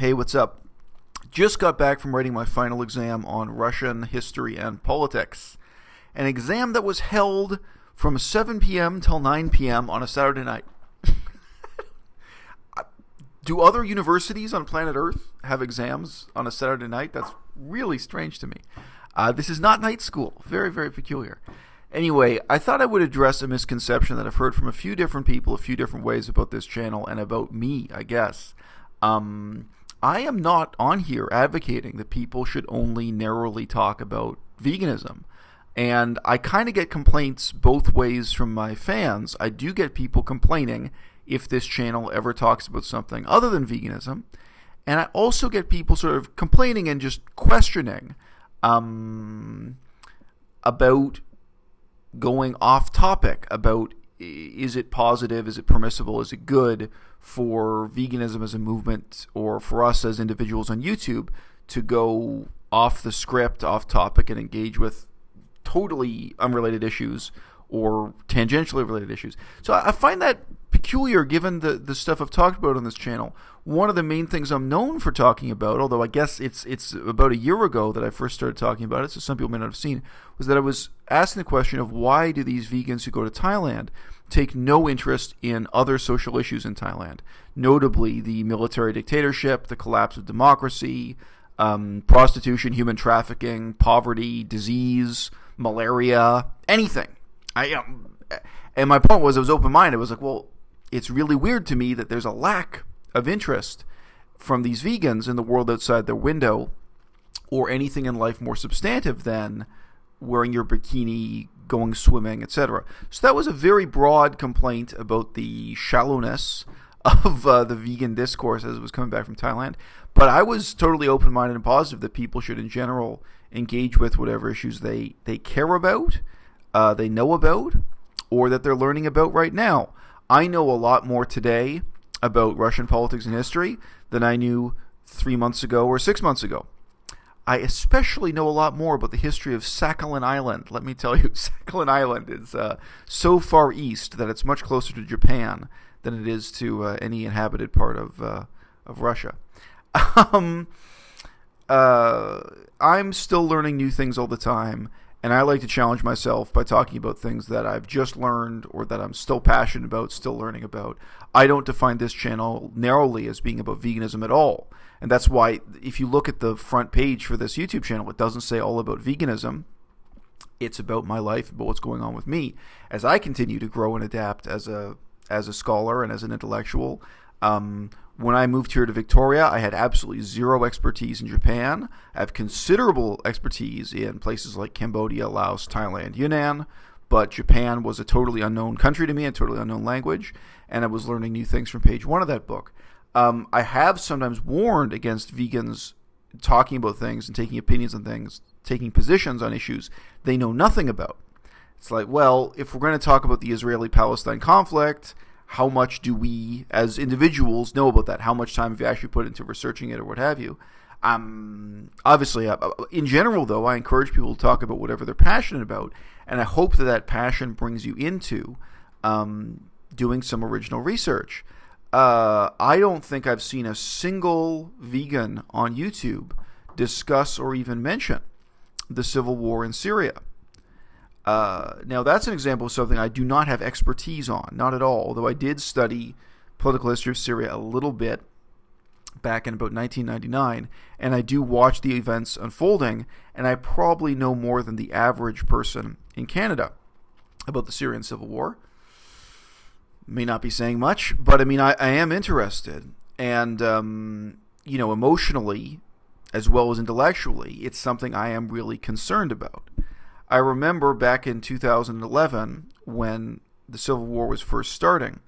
Hey, what's up? Just got back from writing my final exam on Russian history and politics. An exam that was held from 7 p.m. till 9 p.m. on a Saturday night. Do other universities on planet Earth have exams on a Saturday night? That's really strange to me. This is not night school. Very, very peculiar. Anyway, I thought I would address a misconception that I've heard from a few different people, a few different ways about this channel and about me, I guess. I am not on here advocating that people should only narrowly talk about veganism. And I kind of get complaints both ways from my fans. I do get people complaining if this channel ever talks about something other than veganism. And I also get people sort of complaining and just questioning about going off topic, about is it positive, is it permissible, is it good for veganism as a movement or for us as individuals on YouTube to go off the script, off topic, and engage with totally unrelated issues or tangentially related issues. So I find that peculiar given the stuff I've talked about on this channel. One of the main things I'm known for talking about, although I guess it's about a year ago that I first started talking about it, so some people may not have seen, was that I was asking the question of why do these vegans who go to Thailand take no interest in other social issues in Thailand, notably the military dictatorship, the collapse of democracy, prostitution, human trafficking, poverty, disease, malaria, anything. And my point was, I was open-minded. I was like, well, it's really weird to me that there's a lack of interest from these vegans in the world outside their window or anything in life more substantive than wearing your bikini, going swimming, etc. So that was a very broad complaint about the shallowness of the vegan discourse as it was coming back from Thailand. But I was totally open-minded and positive that people should in general engage with whatever issues they care about, they know about, or that they're learning about right now. I know a lot more today about Russian politics and history than I knew 3 months ago or 6 months ago. I especially know a lot more about the history of Sakhalin Island. Let me tell you, Sakhalin Island is so far east that it's much closer to Japan than it is to any inhabited part of Russia. I'm still learning new things all the time, and I like to challenge myself by talking about things that I've just learned or that I'm still passionate about, still learning about. I don't define this channel narrowly as being about veganism at all. And that's why if you look at the front page for this YouTube channel, it doesn't say all about veganism. It's about my life, about what's going on with me as I continue to grow and adapt as a scholar and as an intellectual. When I moved here to Victoria, I had absolutely zero expertise in Japan. I have considerable expertise in places like Cambodia, Laos, Thailand, Yunnan, but Japan was a totally unknown country to me, a totally unknown language, and I was learning new things from page 1 of that book. I have sometimes warned against vegans talking about things and taking opinions on things, taking positions on issues they know nothing about. It's like, well, if we're going to talk about the Israeli-Palestine conflict, how much do we, as individuals, know about that? How much time have you actually put into researching it or what have you? Obviously, in general, though, I encourage people to talk about whatever they're passionate about, and I hope that passion brings you into doing some original research. I don't think I've seen a single vegan on YouTube discuss or even mention the civil war in Syria. Now, that's an example of something I do not have expertise on, not at all, although I did study political history of Syria a little bit back in about 1999, and I do watch the events unfolding, and I probably know more than the average person in Canada about the Syrian civil war. May not be saying much, but I mean, I am interested, and, emotionally, as well as intellectually, it's something I am really concerned about. I remember back in 2011 when the Civil War was first starting,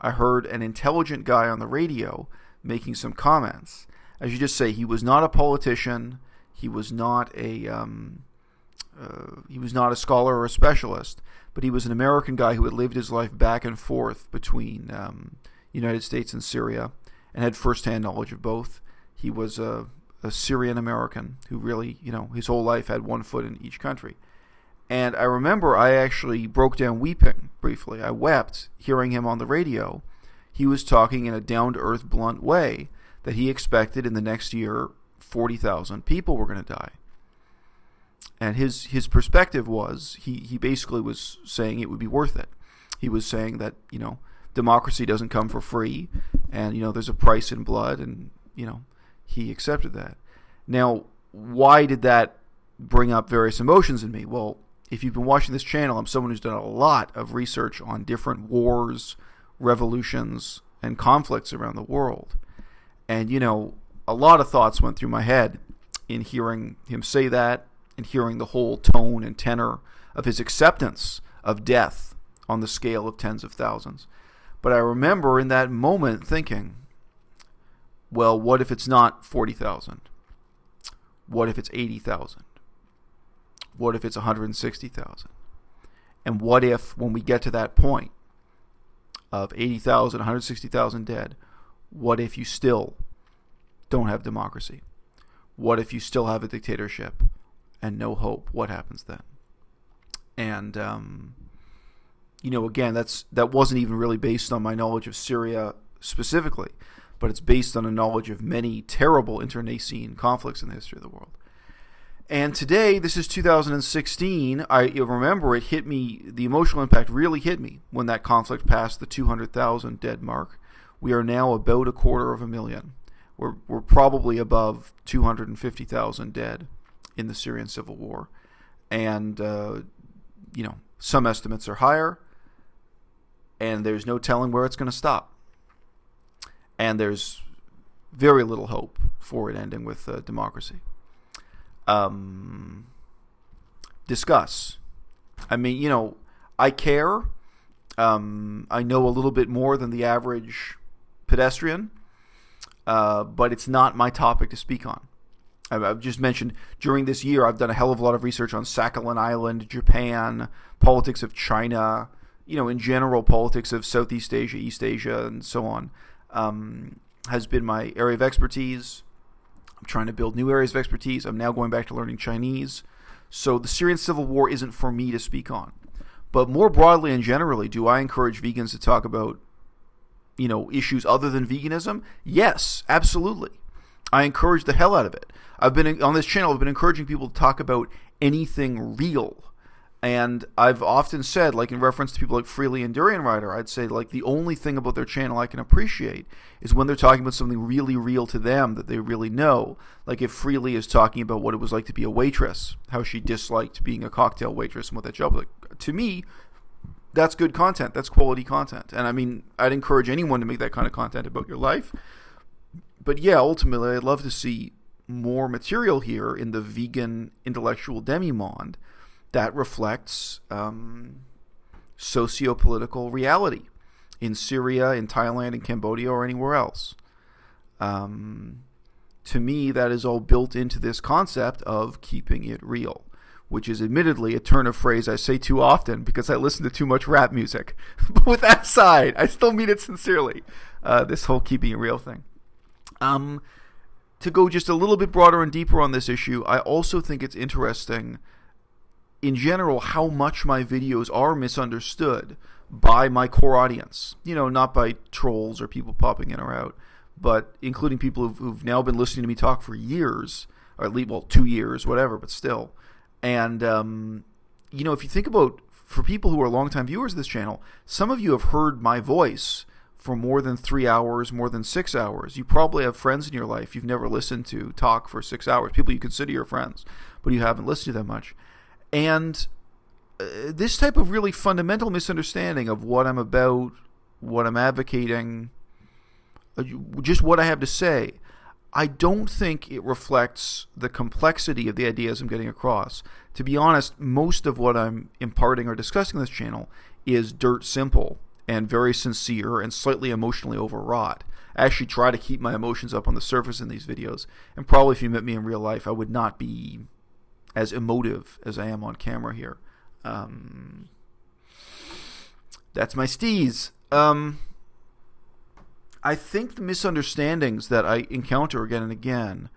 I heard an intelligent guy on the radio making some comments. As you just say, he was not a politician, he was not a scholar or a specialist, but he was an American guy who had lived his life back and forth between United States and Syria and had firsthand knowledge of both. He was a Syrian American who really, his whole life had one foot in each country. And I remember I actually broke down weeping briefly. I wept hearing him on the radio. He was talking in a down-to-earth, blunt way that he expected in the next year 40,000 people were going to die. And his perspective was, he basically was saying it would be worth it. He was saying that, democracy doesn't come for free, and, there's a price in blood, and, he accepted that. Now, why did that bring up various emotions in me? Well, if you've been watching this channel, I'm someone who's done a lot of research on different wars, revolutions, and conflicts around the world. And, a lot of thoughts went through my head in hearing him say that, and hearing the whole tone and tenor of his acceptance of death on the scale of tens of thousands. But I remember in that moment thinking, well, what if it's not 40,000? What if it's 80,000? What if it's 160,000? And what if, when we get to that point of 80,000, 160,000 dead, what if you still don't have democracy? What if you still have a dictatorship and no hope? What happens then? And, again, that wasn't even really based on my knowledge of Syria specifically, but it's based on a knowledge of many terrible internecine conflicts in the history of the world. And today, this is 2016, I remember it hit me, the emotional impact really hit me when that conflict passed the 200,000 dead mark. We are now about 250,000. We're probably above 250,000 dead in the Syrian civil war. And, some estimates are higher, and there's no telling where it's going to stop. And there's very little hope for it ending with democracy. Discuss. I mean, I care. I know a little bit more than the average pedestrian, but it's not my topic to speak on. I've just mentioned during this year I've done a hell of a lot of research on Sakhalin Island, Japan, politics of China, in general politics of Southeast Asia, East Asia, and so on, has been my area of expertise. I'm trying to build new areas of expertise. I'm now going back to learning Chinese. So the Syrian civil war isn't for me to speak on. But more broadly and generally, do I encourage vegans to talk about, issues other than veganism? Yes, absolutely. I encourage the hell out of it. On this channel, I've been encouraging people to talk about anything real. And I've often said, like in reference to people like Freely and Durian Rider, I'd say like the only thing about their channel I can appreciate is when they're talking about something really real to them that they really know. Like if Freely is talking about what it was like to be a waitress, how she disliked being a cocktail waitress and what that job was like. To me, that's good content. That's quality content. And I mean, I'd encourage anyone to make that kind of content about your life. But yeah, ultimately, I'd love to see more material here in the vegan intellectual demimonde that reflects socio-political reality in Syria, in Thailand, in Cambodia, or anywhere else. To me, that is all built into this concept of keeping it real, which is admittedly a turn of phrase I say too often because I listen to too much rap music. But with that aside, I still mean it sincerely, this whole keeping it real thing. To go just a little bit broader and deeper on this issue, I also think it's interesting in general how much my videos are misunderstood by my core audience. Not by trolls or people popping in or out, but including people who've now been listening to me talk for years, or at least, 2 years, whatever, but still. And, if you think about, for people who are longtime viewers of this channel, some of you have heard my voice for more than 3 hours, more than 6 hours. You probably have friends in your life you've never listened to talk for 6 hours, people you consider your friends, but you haven't listened to that much. And this type of really fundamental misunderstanding of what I'm about, what I'm advocating, just what I have to say, I don't think it reflects the complexity of the ideas I'm getting across. To be honest, most of what I'm imparting or discussing on this channel is dirt simple and very sincere and slightly emotionally overwrought. I actually try to keep my emotions up on the surface in these videos, and probably if you met me in real life, I would not be as emotive as I am on camera here. That's my steez. I think the misunderstandings that I encounter again and again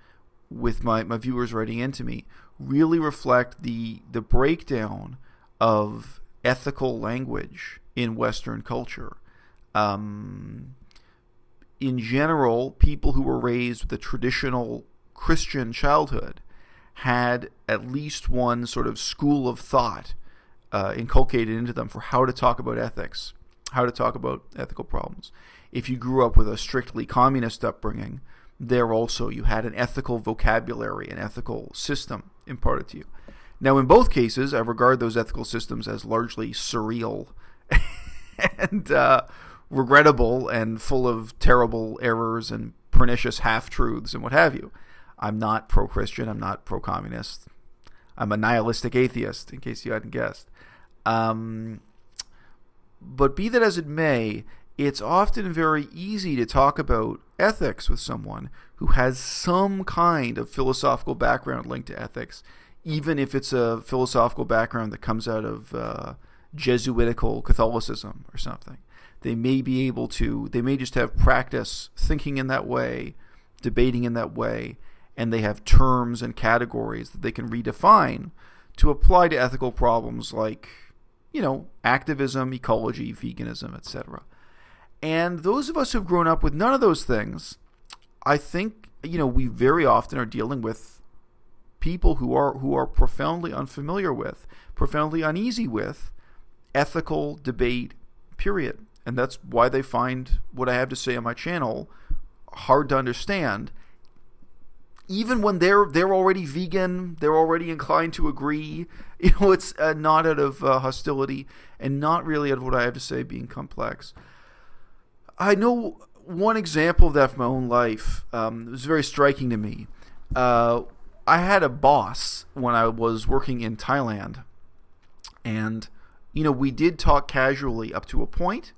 with my viewers writing into me really reflect the breakdown of ethical language in Western culture. in general, people who were raised with a traditional Christian childhood had at least one sort of school of thought inculcated into them for how to talk about ethics, how to talk about ethical problems. If you grew up with a strictly communist upbringing, there also you had an ethical vocabulary, an ethical system imparted to you. Now, in both cases, I regard those ethical systems as largely surreal and regrettable and full of terrible errors and pernicious half-truths and what have you. I'm not pro-Christian. I'm not pro-communist. I'm a nihilistic atheist, in case you hadn't guessed. But be that as it may, it's often very easy to talk about ethics with someone who has some kind of philosophical background linked to ethics, even if it's a philosophical background that comes out of Jesuitical Catholicism or something. They may just have practice thinking in that way, debating in that way, and they have terms and categories that they can redefine to apply to ethical problems like, activism, ecology, veganism, etc. And those of us who've grown up with none of those things, I think, we very often are dealing with people who are profoundly unfamiliar with, profoundly uneasy with ethical debate, period. And that's why they find what I have to say on my channel hard to understand. Even when they're already vegan, they're already inclined to agree. It's not out of hostility and not really out of what I have to say being complex. I know one example of that from my own life. It was very striking to me. I had a boss when I was working in Thailand, and we did talk casually up to a point,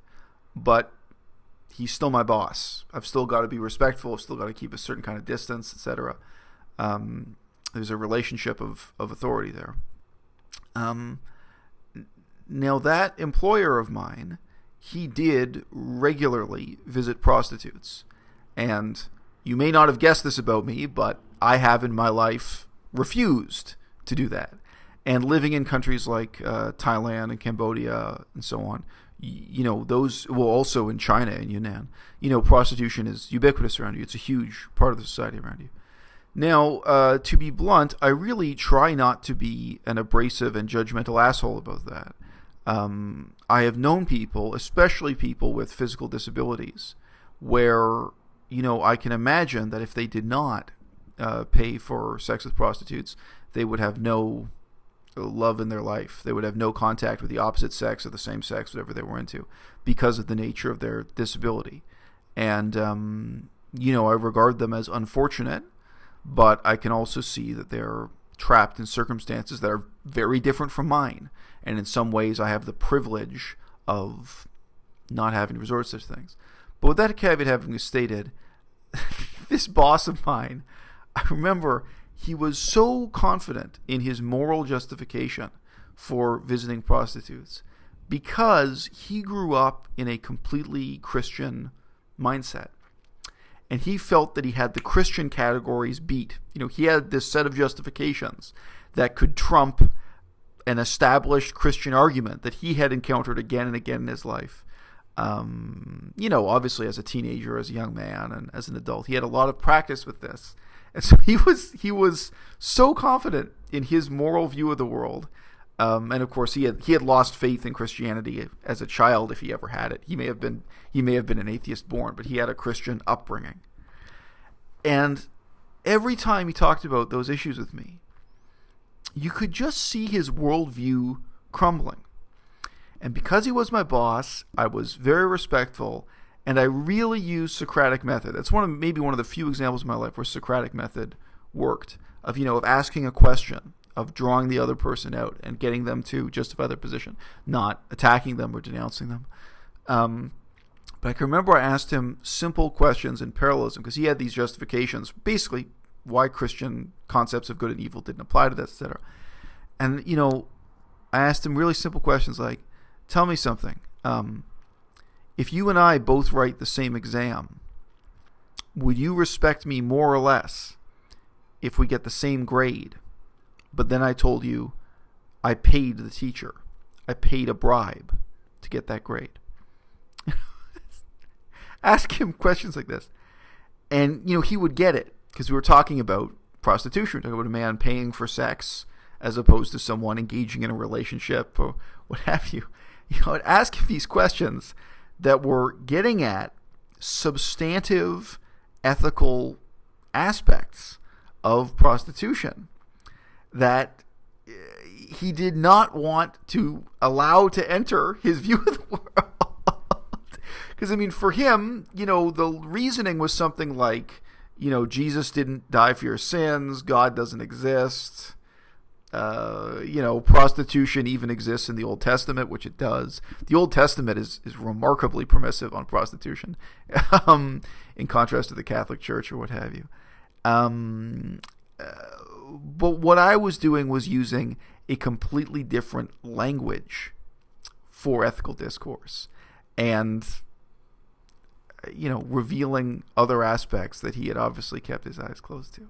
but he's still my boss. I've still got to be respectful. I've still got to keep a certain kind of distance, etc. There's a relationship of authority there. Now, that employer of mine, he did regularly visit prostitutes. And you may not have guessed this about me, but I have in my life refused to do that. And living in countries like Thailand and Cambodia and so on, also in China and Yunnan, prostitution is ubiquitous around you. It's a huge part of the society around you. Now, to be blunt, I really try not to be an abrasive and judgmental asshole about that. I have known people, especially people with physical disabilities, where, I can imagine that if they did not pay for sex with prostitutes, they would have no love in their life. They would have no contact with the opposite sex or the same sex, whatever they were into, because of the nature of their disability. And, I regard them as unfortunate, but I can also see that they're trapped in circumstances that are very different from mine. And in some ways, I have the privilege of not having to resort to such things. But with that caveat having stated, this boss of mine, I remember he was so confident in his moral justification for visiting prostitutes because he grew up in a completely Christian mindset. And he felt that he had the Christian categories beat. He had this set of justifications that could trump an established Christian argument that he had encountered again and again in his life. Obviously as a teenager, as a young man, and as an adult, he had a lot of practice with this. And so he was so confident in his moral view of the world. And of course, he had lost faith in Christianity as a child, if he ever had it. He may have been an atheist born, but he had a Christian upbringing. And every time he talked about those issues with me, you could just see his worldview crumbling. And because he was my boss, I was very respectful, and I really used Socratic method. That's maybe one of the few examples in my life where Socratic method worked, of asking a question, of drawing the other person out and getting them to justify their position, not attacking them or denouncing them. But I can remember I asked him simple questions in parallelism because he had these justifications, basically why Christian concepts of good and evil didn't apply to this, etc. And, I asked him really simple questions like, tell me something. If you and I both write the same exam, would you respect me more or less if we get the same grade? But then I told you I paid the teacher. I paid a bribe to get that grade. ask him questions like this. And, he would get it, because we were talking about prostitution, talking about a man paying for sex as opposed to someone engaging in a relationship or what have you. I'd ask him these questions that were getting at substantive ethical aspects of prostitution that he did not want to allow to enter his view of the world. Because, for him, the reasoning was something like, Jesus didn't die for your sins, God doesn't exist, prostitution even exists in the Old Testament, which it does. The Old Testament is remarkably permissive on prostitution, in contrast to the Catholic Church or what have you. But what I was doing was using a completely different language for ethical discourse, and revealing other aspects that he had obviously kept his eyes closed to.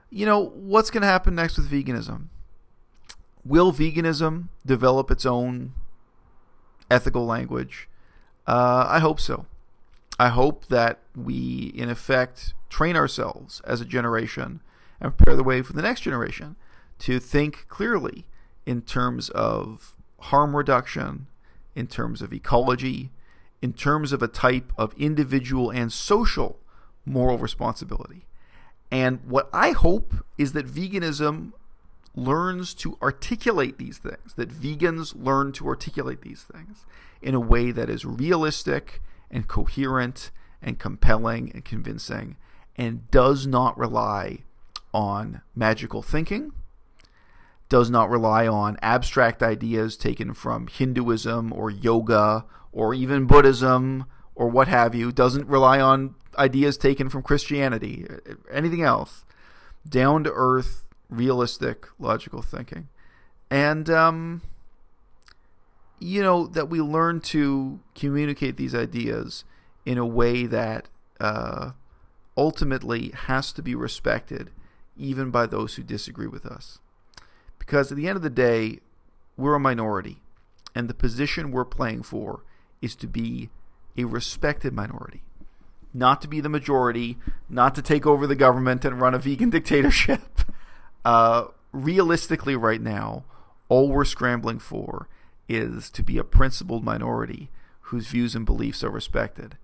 What's going to happen next with veganism? Will veganism develop its own ethical language? I hope so. I hope that we, in effect, train ourselves as a generation and prepare the way for the next generation to think clearly in terms of harm reduction, in terms of ecology, in terms of a type of individual and social moral responsibility. And what I hope is that veganism learns to articulate these things, that vegans learn to articulate these things in a way that is realistic and coherent and compelling and convincing, and does not rely on magical thinking, does not rely on abstract ideas taken from Hinduism or yoga or even Buddhism or what have you, doesn't rely on ideas taken from Christianity, anything else. Down to earth, realistic, logical thinking. And, that we learn to communicate these ideas in a way that ultimately has to be respected even by those who disagree with us. Because at the end of the day, we're a minority, and the position we're playing for is to be a respected minority, not to be the majority, not to take over the government and run a vegan dictatorship. Realistically, right now, all we're scrambling for is to be a principled minority whose views and beliefs are respected.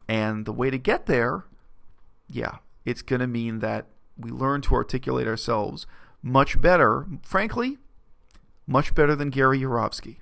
And the way to get there, it's going to mean that we learn to articulate ourselves much better, frankly, much better than Gary Yourofsky.